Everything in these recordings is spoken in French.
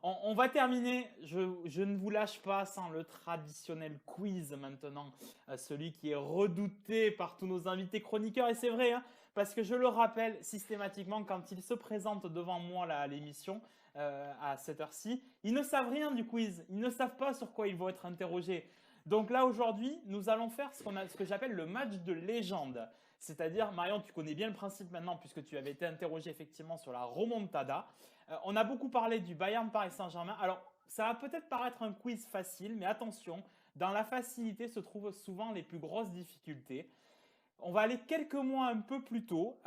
On va terminer. Je ne vous lâche pas sans le traditionnel quiz maintenant, celui qui est redouté par tous nos invités chroniqueurs. Et c'est vrai, hein, parce que je le rappelle systématiquement quand ils se présentent devant moi là, à l'émission à cette heure-ci, ils ne savent rien du quiz. Ils ne savent pas sur quoi ils vont être interrogés. Donc là, aujourd'hui, nous allons faire ce que j'appelle le match de légende. C'est-à-dire, Marion, tu connais bien le principe maintenant puisque tu avais été interrogé effectivement sur la remontada. On a beaucoup parlé du Bayern Paris Saint-Germain. Alors, ça va peut-être paraître un quiz facile, mais attention, dans la facilité se trouvent souvent les plus grosses difficultés. On va aller quelques mois un peu plus tôt,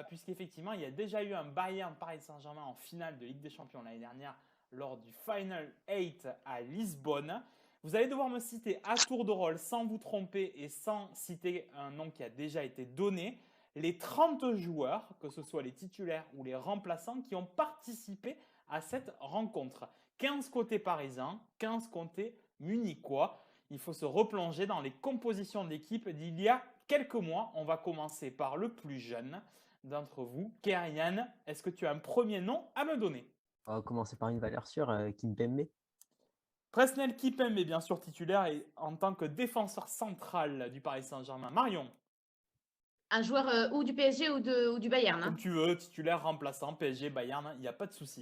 puisqu'effectivement, il y a déjà eu un Bayern Paris Saint-Germain en finale de Ligue des Champions l'année dernière lors du Final 8 à Lisbonne. Vous allez devoir me citer à tour de rôle, sans vous tromper et sans citer un nom qui a déjà été donné, les 30 joueurs, que ce soit les titulaires ou les remplaçants, qui ont participé à cette rencontre. 15 côté parisien, 15 côté munichois. Il faut se replonger dans les compositions de l'équipe d'il y a quelques mois. On va commencer par le plus jeune d'entre vous. Kylian, est-ce que tu as un premier nom à me donner? On va commencer par une valeur sûre, Kimpembe. Presnel Kimpembe est bien sûr titulaire et en tant que défenseur central du Paris Saint-Germain. Marion? Un joueur ou du PSG ou du Bayern. Comme tu veux, titulaire, remplaçant, PSG, Bayern, il n'y a pas de souci.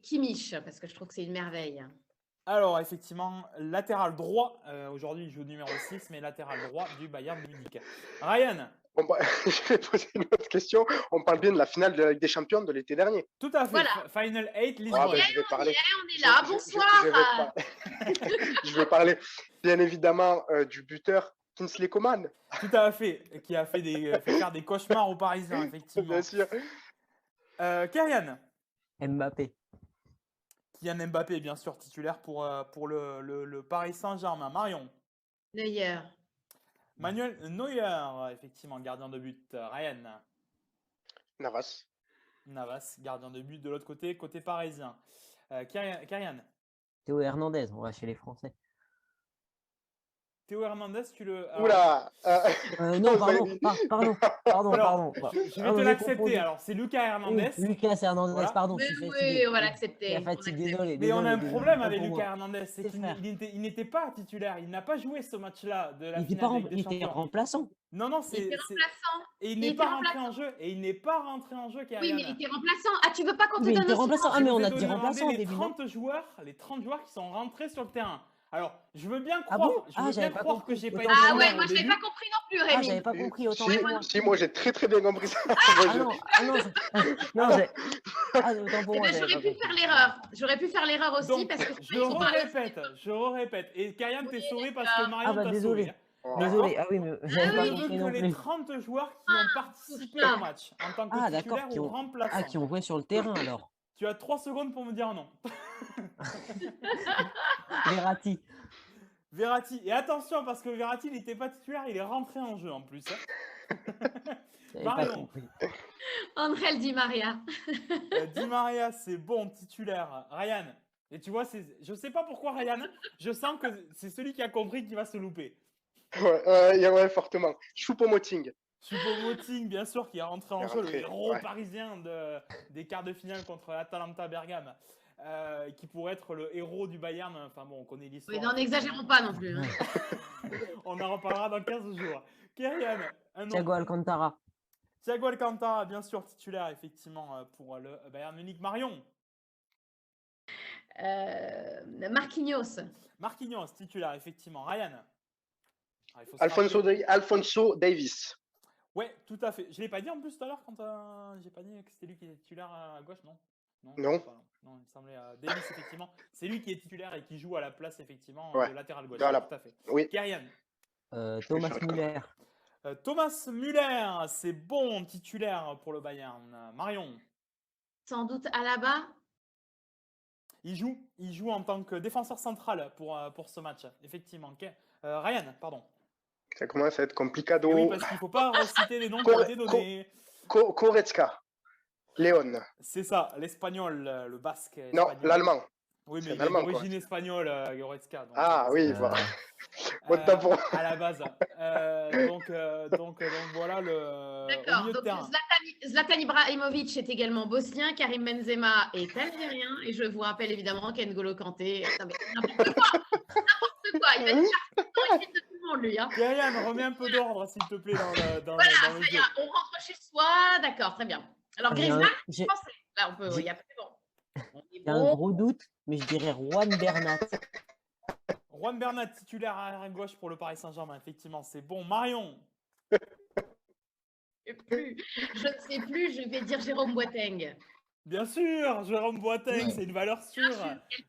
Kimmich, parce que je trouve que c'est une merveille. Alors, effectivement, latéral droit, aujourd'hui il joue numéro 6, mais latéral droit du Bayern Munich. Ryan? Je vais poser une autre question. On parle bien de la finale de la Ligue des Champions de l'été dernier. Tout à fait. Voilà. Final 8, Lisbonne. Ah, ben, je vais parler. On est là. Bonsoir. Je vais parler, bien évidemment, du buteur Kingsley Coman. Tout à fait. Qui a fait faire des cauchemars aux Parisiens, effectivement. Bien sûr. Kylian? Mbappé. Kylian Mbappé, bien sûr, titulaire pour le Paris Saint-Germain. Marion? Neuer. Manuel Neuer, effectivement, gardien de but. Ryan? Navas. Navas, gardien de but de l'autre côté parisien. Kylian? Théo Hernandez, on va chez les Français. Théo Hernandez, tu le... Oula Non, pardon. Alors, je vais te l'accepter. Alors, c'est Lucas Hernandez. Oui, Lucas Hernandez, Voilà. pardon. Oui, on va l'accepter. Désolé. Mais on a un problème avec Désolé. Lucas Hernandez, c'est qu'il n'était pas titulaire. Il n'a pas joué ce match-là de la Il finale de Ligue des était Champions. remplaçant. Non, Il était remplaçant. Et il n'est pas rentré en jeu. Et il n'est pas rentré en jeu, Kylian. Oui, mais il était remplaçant. Ah, tu veux pas qu'on te Oui, il donne était aussi remplaçant. Ah, mais on a dit remplaçant au les début. 30 joueurs qui sont rentrés sur le terrain. Alors, je veux bien Ah croire, bon j'avais pas compris. Que j'ai pas été Ah au ouais, moi je début. l'avais pas compris non plus, Ah, Rémi. j'avais pas compris autant. Si, moi j'ai très bien compris ça. Autant pour Eh moi. ben, j'aurais pu faire l'erreur. J'aurais pu faire l'erreur aussi Donc, parce que je répète. Et Kylian, t'es sauvé parce que Marion t'a désolé. sauvé. Désolé. Ah oui, mais j'avais pas Je veux compris que non les plus. 30 joueurs qui ont participé au match en tant que titulaire ou remplaçant. Qui ont joué sur le terrain alors. Tu as 3 secondes pour me dire non. Verratti. Et attention, parce que Verratti, il n'était pas titulaire, il est rentré en jeu en plus. Marion. Angel Di Maria. Di Maria, c'est bon, titulaire. Ryan. Et tu vois, je ne sais pas pourquoi Ryan, je sens que c'est celui qui a compris qu'il va se louper. Ouais, fortement. Choupo-Moting. Choupo-Moting, bien sûr, qui est rentré en jeu, le héros parisien des quarts de finale contre l'Atalanta Bergame. Qui pourrait être le héros du Bayern. Enfin bon, on connaît l'histoire. Oui, non, n'exagérons pas non plus. Hein. On en reparlera dans 15 jours. Kylian, un nom. Thiago Alcantara. Thiago Alcantara, bien sûr, titulaire, effectivement, pour le Bayern Munich. Marion. Marquinhos, titulaire, effectivement. Ryan. Alphonso Davies. Ouais, tout à fait. Je ne l'ai pas dit en plus tout à l'heure quand j'ai pas dit que c'était lui qui était titulaire à gauche, non? Non, il me semblait Davis, effectivement. C'est lui qui est titulaire et qui joue à la place, effectivement, de latéral gauche. Tout à fait. Oui. Kylian. Thomas Müller. Thomas Müller, c'est bon, titulaire pour le Bayern. Marion. Sans doute Alaba. Il joue en tant que défenseur central pour ce match, effectivement. Ryan, pardon. Ça commence à être complicado. Oui, parce qu'il ne faut pas reciter les noms qui ont été donnés. Goretzka. Léon. C'est ça, l'espagnol, le basque. Non, espagnol. l'allemand. Oui, C'est mais un il est Allemand, d'origine espagnole, Goretzka. Donc, Ah c'est oui, pour voilà. ça. Autant pour À la base. Donc voilà au D'accord. milieu de Donc terrain. Zlatan Ibrahimovic est également bosnien, Karim Benzema est algérien et je vous rappelle évidemment qu'N'Golo Kanté. Non, mais n'importe quoi. N'importe quoi. Il va nous faire l'origine de tout le monde, lui. Hein. Kylian, remets un peu d'ordre, s'il te plaît, dans le Voilà, jeu. ça y est, on rentre chez soi. D'accord, très bien. Alors Griezmann, J'ai français. Là, on peut. j'ai- Il y a pas bon. On est un bon. gros doute, mais je dirais Juan Bernat. Juan Bernat, titulaire à gauche pour le Paris Saint-Germain. Effectivement, c'est bon. Marion. Je ne sais plus, je vais dire Jérôme Boateng. Bien sûr, Jérôme Boateng, Oui. c'est une valeur sûre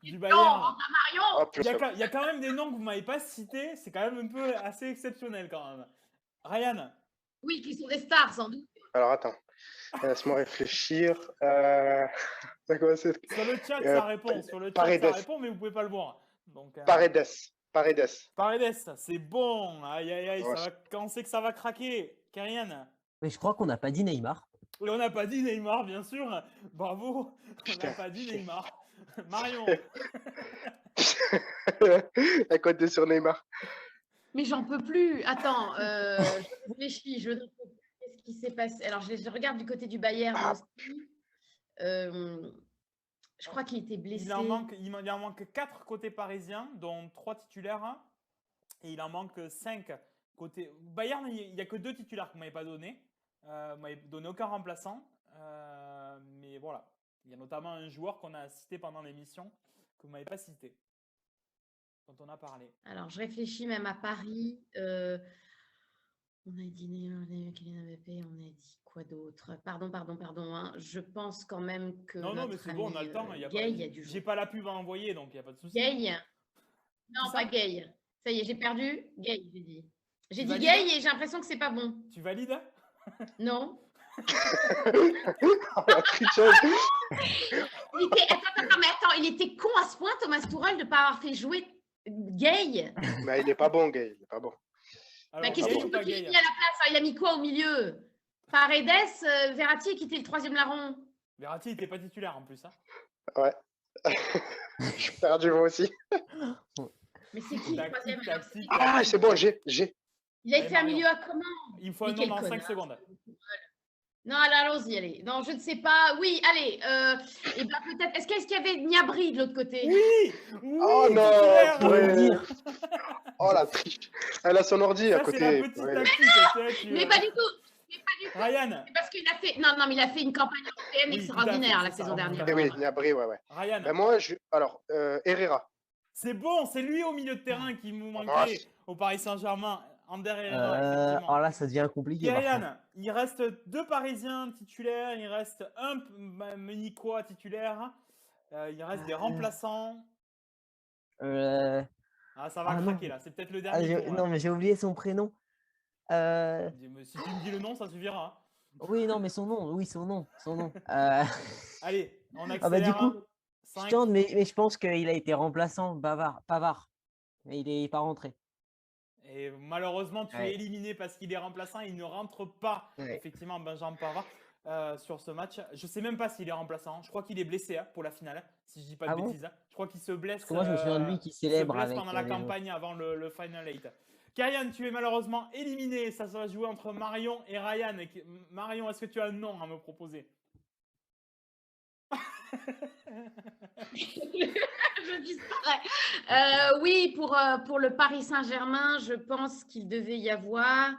du Non, Bayern. Marion. Hop, Il y a quand même des noms que vous m'avez pas cités. C'est quand même un peu assez exceptionnel quand même. Ryan. Oui, qui sont des stars, sans doute. alors attends, laisse-moi réfléchir. D'accord, Sur le chat, ça répond. Sur le chat, Paredes. ça répond, mais vous pouvez pas le voir. Donc, Paredes. Paredes, c'est bon. Aïe, aïe, aïe, Ouais. quand c'est que ça va craquer, Kylian. Mais je crois qu'on n'a pas dit Neymar. Oui, on n'a pas dit Neymar, bien sûr. Bravo. On Putain. n'a pas dit Neymar. Marion. La cote sur Neymar. Mais j'en peux plus. Attends, je réfléchis. Je ne peux plus. Qu'est-ce qui s'est passé? Alors, je regarde du côté du Bayern aussi. Je crois qu'il était blessé. Il en manque 4 côté parisien, dont 3 titulaires. Hein, et il en manque 5 côté. Bayern, il n'y a que 2 titulaires que vous ne m'avez pas donné. Vous m'avez donné aucun remplaçant. Mais voilà. Il y a notamment un joueur qu'on a cité pendant l'émission que vous ne m'avez pas cité. Dont on a parlé. Alors, je réfléchis même à Paris. On a dit Neymar, Kylian Mbappé, on a dit quoi d'autre? Pardon. Hein. Je pense quand même que. Non, mais c'est bon, on a le temps. J'ai pas la pub à envoyer, donc il n'y a pas de souci. Gay. Non, pas Gay. Ça y est, j'ai perdu. Gay, j'ai dit. J'ai dit Gay et j'ai l'impression que c'est pas bon. Tu valides? Non. Oh, la tricheuse. Attends, il était con à ce point, Thomas Tuchel, de ne pas avoir fait jouer Gay. Mais il n'est pas bon, Gay. Il est pas bon. Alors, Qu'est-ce que tu veux qu'il ait mis à la place? Il a mis quoi au milieu? Paredes, Verratti qui était le 3e larron. Verratti n'était pas titulaire en plus. Hein. Ouais. Je suis perdu moi aussi. Mais c'est qui le 3e? Ah, c'est bon, j'ai. Il a fait un milieu à comment? Il me faut un nom dans 5 secondes. Non, allons-y, allez. Non, je ne sais pas. Oui, allez. Et ben peut-être. Est-ce qu'il y avait Gnabry de l'autre côté? Oui. Oh non, ouais. Oh la triche. Elle a son ordi ça, à côté. C'est la petite tactique. Mais pas du tout. Ryan. Parce qu'il a fait. Non, mais il a fait une campagne européenne extraordinaire la saison dernière. Oui, Gnabry, ouais. Ryan. Ben moi, alors, Herrera. C'est bon, c'est lui au milieu de terrain qui nous manquait au Paris Saint-Germain. Ander Herrera, effectivement. Alors là, ça devient compliqué. Kylian, il reste 2 Parisiens titulaires, il reste un Munichois titulaire, il reste des remplaçants. Ah, ça va craquer là, c'est peut-être le dernier tour. Non, mais j'ai oublié son prénom. Si tu me dis le nom, ça suffira. Oui, non, mais son nom. Allez, on accélère. Ah bah du coup, 5. je tente, mais je pense qu'il a été remplaçant, Pavard. Mais il n'est pas rentré. Et malheureusement, tu es éliminé parce qu'il est remplaçant. Il ne rentre pas, effectivement, Benjamin Pavard sur ce match. Je ne sais même pas s'il est remplaçant. Je crois qu'il est blessé pour la finale, si je ne dis pas de bêtises. Je crois qu'il se blesse. Parce que moi, je me souviens de lui qui célèbre avec pendant la campagne avant le Final 8. Kylian, tu es malheureusement éliminé. Ça va jouer entre Marion et Ryan. Marion, est-ce que tu as un nom à me proposer? Je disparais. Oui, pour le Paris Saint-Germain, je pense qu'il devait y avoir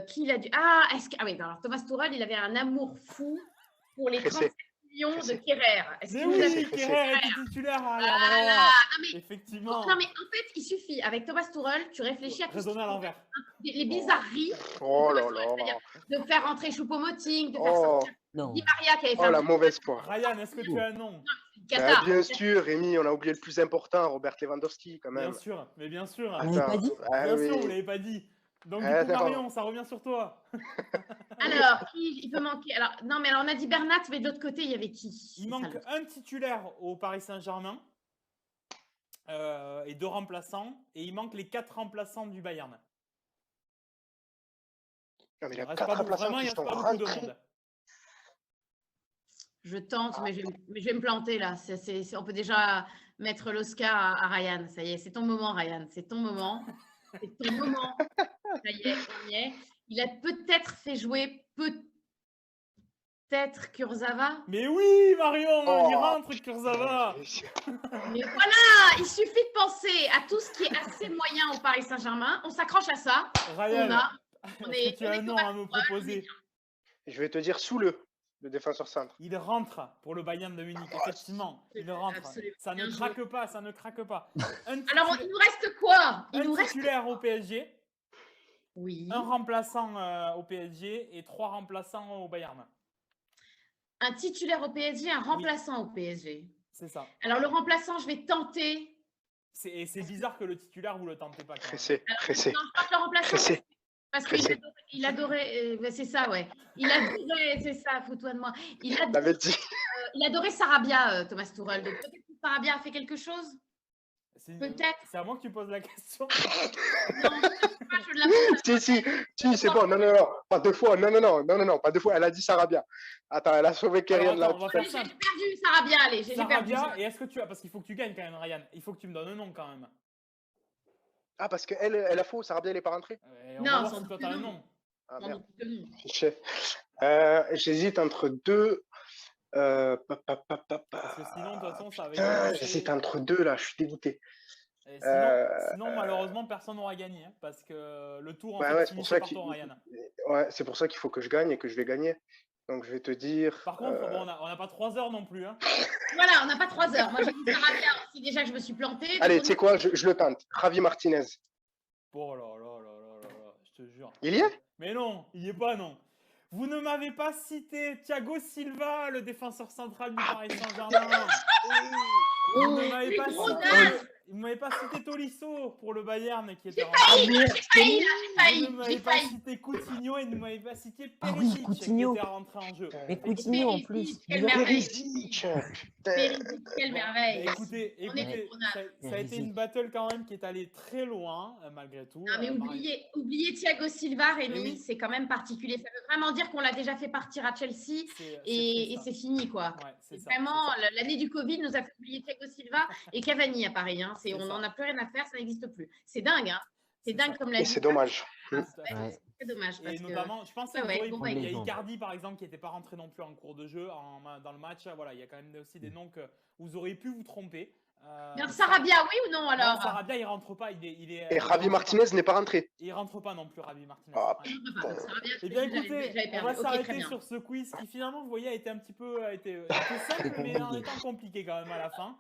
qui a dû. Alors Thomas Tuchel, il avait un amour fou pour les 37 millions de Kehrer. Mais oui, Kehrer était titulaire effectivement. Non, mais en fait, il suffit. Avec Thomas Tuchel, tu réfléchis à tout raisonner à l'envers. Les bizarreries. Oh là là. De faire rentrer Choupo-Moting, de faire sortir Di Maria qui avait fait la mauvaise foi. Ryan, est-ce que tu as un nom? Bien sûr, Rémi, on a oublié le plus important, Robert Lewandowski, quand même. Bien sûr, mais bien sûr. Vous l'avez pas dit? Bien sûr, vous l'avez pas dit. Donc, du coup, Marion, ça revient sur toi. Alors, il peut manquer. Alors, non, mais alors on a dit Bernat, mais de l'autre côté, il y avait qui? Il manque un titulaire au Paris Saint-Germain et 2 remplaçants. Et il manque les 4 remplaçants du Bayern. Non, mais il y a reste 4 remplaçants vraiment, il qui reste sont pas beaucoup de rentrés. monde. Je tente, mais je vais me planter là. On peut déjà mettre l'Oscar à Ryan. Ça y est, c'est ton moment, Ryan. C'est ton moment. C'est ton moment. Ça y est, on y est. Il a peut-être fait jouer, peut-être Kurzawa. Mais oui, Marion, il Oh, rentre Kurzawa. Mais voilà, il suffit de penser à tout ce qui est assez moyen au Paris Saint-Germain. On s'accroche à ça. Ryan, On est-ce que tu as un nom à me proposer? Je vais te dire sous le défenseur centre. Il rentre pour le Bayern de Munich, effectivement. Il rentre. Absolument. Ça ne Bien craque pas, ça ne craque pas. Alors, il nous reste quoi? Il nous Un reste titulaire au PSG, Oui. un remplaçant au PSG et 3 remplaçants au Bayern. Un titulaire au PSG, un remplaçant au PSG. C'est ça. Alors, le remplaçant, je vais tenter. Et c'est bizarre que le titulaire, vous le tentez pas. Quand même. Pressé, Alors, pressé, non, je tente le remplaçant. pressé. Parce Pressé. qu'il adorait, c'est ça, ouais. Il adorait, c'est ça, fous-toi de moi. T'avais dit. Il adorait Sarabia, Thomas Tuchel. Donc, peut-être que Sarabia a fait quelque chose. Peut-être. C'est à moi que tu poses la question. Non, je ne la Si, c'est bon. Non, pas deux fois. Non, pas deux fois. Elle a dit Sarabia. Attends, elle a sauvé Kerian là. Alors, attends, on va faire J'ai ça. perdu Sarabia, allez, j'ai perdu. Sarabia, et est-ce que tu as. Parce qu'il faut que tu gagnes quand même, Ryan. Il faut que tu me donnes un nom quand même. Ah, parce qu'elle a faux. Sarabia, elle n'est pas rentrée. On Non, va voir sans si toi doute t'as que un non. nom. Ah, Non, merde. non. J'hésite entre deux. Parce que sinon, de toute façon, ça va Putain, être. j'hésite entre deux là. Je suis dégoûté. Et sinon, malheureusement, personne n'aura gagné. Hein, parce que le tour, en Bah fait, ouais, c'est pour finissait ça par qu'il toi, Ryan. ouais, c'est pour ça qu'il faut que je gagne et que je vais gagner. Donc je vais te dire. Par contre, bon, on n'a pas 3 heures non plus. Hein. Voilà, on n'a pas 3 heures. Moi, j'ai dit Sarabia aussi, déjà que je me suis plantée. Allez, tu sais quoi, je le tente. Javi Martinez. Oh là là là là là là, je te jure. Il y est? Mais non, il y est pas, non. Vous ne m'avez pas cité Thiago Silva, le défenseur central du Paris Saint-Germain. Vous ne m'avez pas gros cité. dingue. Vous ne m'avez pas cité Tolisso pour le Bayern qui était J'ai failli, là, j'ai failli, Vous ne j'ai m'avez pas failli. cité Coutinho et ne m'avez pas cité Ah oui, Perisic Coutinho. qui était rentré en jeu. Mais Coutinho en Perisic, plus. quelle il aurait- merveille. Perisic. Quelle Bon, merveille. mais écoutez, On est des grenades. ça a été une battle quand même qui est allée très loin, malgré tout. Non, mais oubliez Thiago Silva, Rémi, Mais oui. c'est quand même particulier. Ça veut vraiment dire qu'on l'a déjà fait partir à Chelsea C'est et triste, c'est fini, quoi. hein. Ouais, c'est ça, Vraiment, c'est ça. l'année du Covid nous a fait oublier Thiago Silva et Cavani à Paris. Hein. C'est On ça. n'en a plus rien à faire, ça n'existe plus. C'est dingue, hein. C'est C'est dingue ça. comme la Et vie. c'est dommage. Tout à fait. Ouais. C'est très dommage. Parce Et que... notamment, je pense Ouais, ouais, qu'il bon, y a légende. Icardi par exemple qui n'était pas rentré non plus en cours de jeu dans le match. Voilà, il y a quand même aussi des noms que vous auriez pu vous tromper. Bien, Sarabia, oui ou non alors? Non, Sarabia, il rentre pas. Il est, Et il Javi rentre Martinez pas. n'est pas rentré. Il rentre pas non plus, Javi Martinez. Ah, Ouais. Sarabia, je Eh bien, j'avais écoutez, perdu. on va Ok, très s'arrêter bien. sur ce quiz qui finalement, vous voyez, a été un petit peu a été simple, mais en étant compliqué quand même à la fin.